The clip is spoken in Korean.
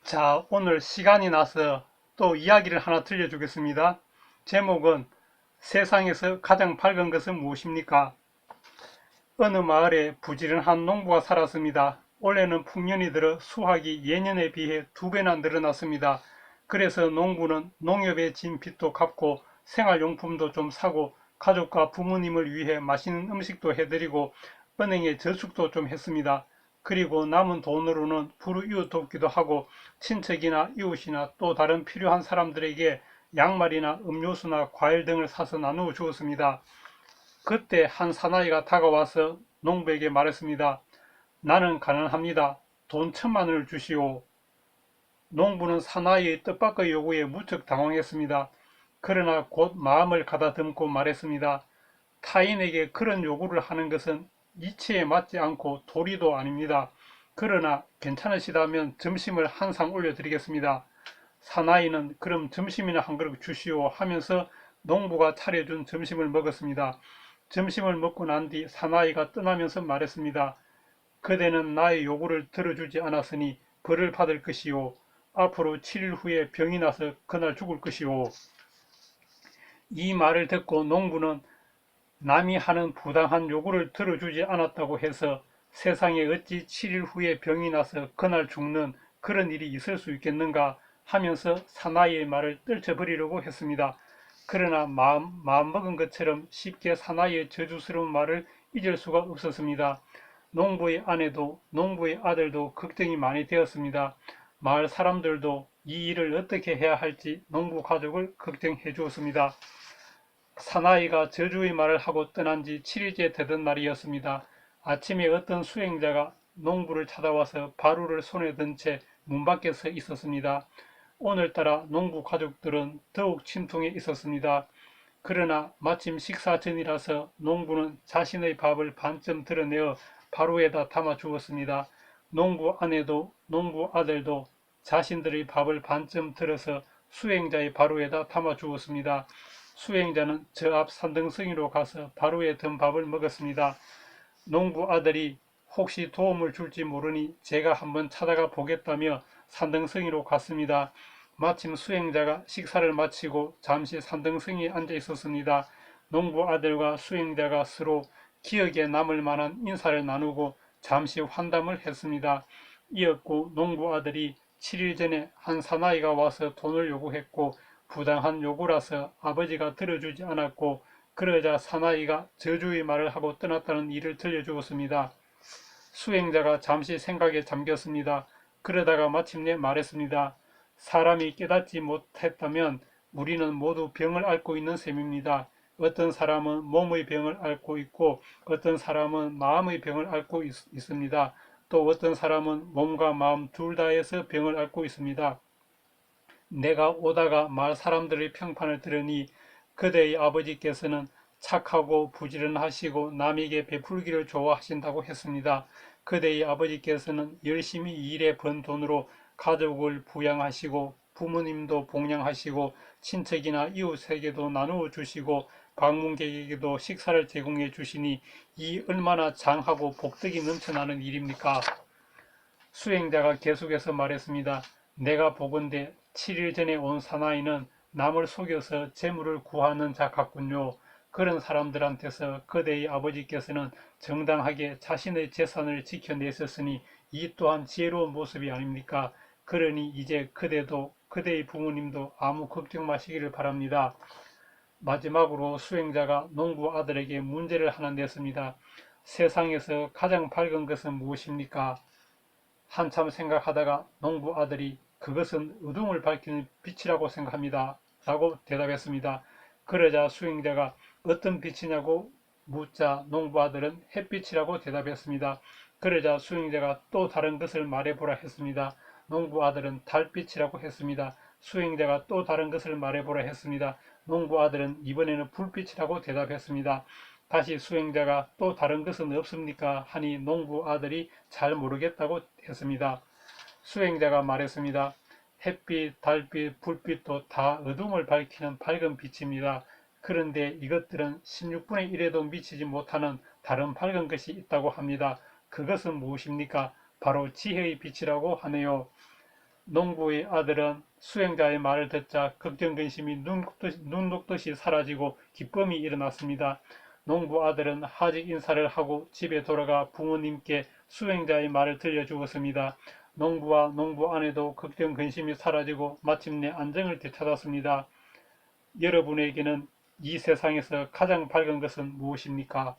자, 오늘 시간이 나서 또 이야기를 하나 들려주겠습니다. 제목은 세상에서 가장 밝은 것은 무엇입니까? 어느 마을에 부지런한 농부가 살았습니다. 올해는 풍년이 들어 수확이 예년에 비해 2배나 늘어났습니다. 그래서 농부는 농협에 진 빚도 갚고 생활용품도 좀 사고 가족과 부모님을 위해 맛있는 음식도 해드리고 은행에 저축도 좀 했습니다. 그리고 남은 돈으로는 불우이웃 돕기도 하고 친척이나 이웃이나 또 다른 필요한 사람들에게 양말이나 음료수나 과일 등을 사서 나누어 주었습니다. 그때 한 사나이가 다가와서 농부에게 말했습니다. 나는 가난합니다. 돈 1,000만 원을 주시오. 농부는 사나이의 뜻밖의 요구에 무척 당황했습니다. 그러나 곧 마음을 가다듬고 말했습니다. 타인에게 그런 요구를 하는 것은 이치에 맞지 않고 도리도 아닙니다. 그러나 괜찮으시다면 점심을 한 상 올려드리겠습니다. 사나이는 그럼 점심이나 한 그릇 주시오 하면서 농부가 차려준 점심을 먹었습니다. 점심을 먹고 난 뒤 사나이가 떠나면서 말했습니다. 그대는 나의 요구를 들어주지 않았으니 벌을 받을 것이요. 앞으로 7일 후에 병이 나서 그날 죽을 것이요. 이 말을 듣고 농부는 남이 하는 부당한 요구를 들어주지 않았다고 해서 세상에 어찌 7일 후에 병이 나서 그날 죽는 그런 일이 있을 수 있겠는가 하면서 사나이의 말을 떨쳐버리려고 했습니다. 그러나 마음먹은 것처럼 쉽게 사나이의 저주스러운 말을 잊을 수가 없었습니다. 농부의 아내도 농부의 아들도 걱정이 많이 되었습니다. 마을 사람들도 이 일을 어떻게 해야 할지 농부 가족을 걱정해 주었습니다. 사나이가 저주의 말을 하고 떠난 지 7일째 되던 날이었습니다. 아침에 어떤 수행자가 농부를 찾아와서 바루를 손에 든 채 문 밖에 서 있었습니다. 오늘따라 농부 가족들은 더욱 침통해 있었습니다. 그러나 마침 식사 전이라서 농부는 자신의 밥을 반쯤 드러내어 바루에다 담아 주었습니다. 농부 아내도 농부 아들도 자신들의 밥을 반쯤 들어서 수행자의 바루에다 담아 주었습니다. 수행자는 저 앞 산등성이로 가서 바루에 든 밥을 먹었습니다. 농부 아들이 혹시 도움을 줄지 모르니 제가 한번 찾아가 보겠다며 산등성이로 갔습니다. 마침 수행자가 식사를 마치고 잠시 산등성이에 앉아 있었습니다. 농부 아들과 수행자가 서로 기억에 남을 만한 인사를 나누고 잠시 환담을 했습니다. 이었고 농부 아들이 7일 전에 한 사나이가 와서 돈을 요구했고 부당한 요구라서 아버지가 들어주지 않았고 그러자 사나이가 저주의 말을 하고 떠났다는 일을 들려주었습니다. 수행자가 잠시 생각에 잠겼습니다. 그러다가 마침내 말했습니다. 사람이 깨닫지 못했다면 우리는 모두 병을 앓고 있는 셈입니다. 어떤 사람은 몸의 병을 앓고 있고 어떤 사람은 마음의 병을 앓고 있습니다. 또 어떤 사람은 몸과 마음 둘 다에서 병을 앓고 있습니다. 내가 오다가 마을 사람들의 평판을 들으니 그대의 아버지께서는 착하고 부지런하시고 남에게 베풀기를 좋아하신다고 했습니다. 그대의 아버지께서는 열심히 일해 번 돈으로 가족을 부양하시고 부모님도 복양하시고 친척이나 이웃에게도 나누어 주시고 방문객에게도 식사를 제공해 주시니 이 얼마나 장하고 복덕이 넘쳐나는 일입니까? 수행자가 계속해서 말했습니다. 내가 보건대 7일 전에 온 사나이는 남을 속여서 재물을 구하는 자 같군요. 그런 사람들한테서 그대의 아버지께서는 정당하게 자신의 재산을 지켜내셨으니 이 또한 지혜로운 모습이 아닙니까? 그러니 이제 그대도 그대의 부모님도 아무 걱정 마시기를 바랍니다. 마지막으로 수행자가 농부 아들에게 문제를 하나 냈습니다. 세상에서 가장 밝은 것은 무엇입니까? 한참 생각하다가 농부 아들이 그것은 어둠을 밝히는 빛이라고 생각합니다. 라고 대답했습니다. 그러자 수행자가 어떤 빛이냐고 묻자 농부 아들은 햇빛이라고 대답했습니다. 그러자 수행자가 또 다른 것을 말해보라 했습니다. 농부 아들은 달빛이라고 했습니다. 수행자가 또 다른 것을 말해보라 했습니다. 농부 아들은 이번에는 불빛이라고 대답했습니다. 다시 수행자가 또 다른 것은 없습니까? 하니 농부 아들이 잘 모르겠다고 했습니다. 수행자가 말했습니다. 햇빛, 달빛, 불빛도 다 어둠을 밝히는 밝은 빛입니다. 그런데 이것들은 16분의 1에도 미치지 못하는 다른 밝은 것이 있다고 합니다. 그것은 무엇입니까? 바로 지혜의 빛이라고 하네요. 농부의 아들은 수행자의 말을 듣자 걱정 근심이 눈 녹듯이 사라지고 기쁨이 일어났습니다. 농부 아들은 하직 인사를 하고 집에 돌아가 부모님께 수행자의 말을 들려주었습니다. 농부와 농부 아내도 걱정 근심이 사라지고 마침내 안정을 되찾았습니다. 여러분에게는 이 세상에서 가장 밝은 것은 무엇입니까?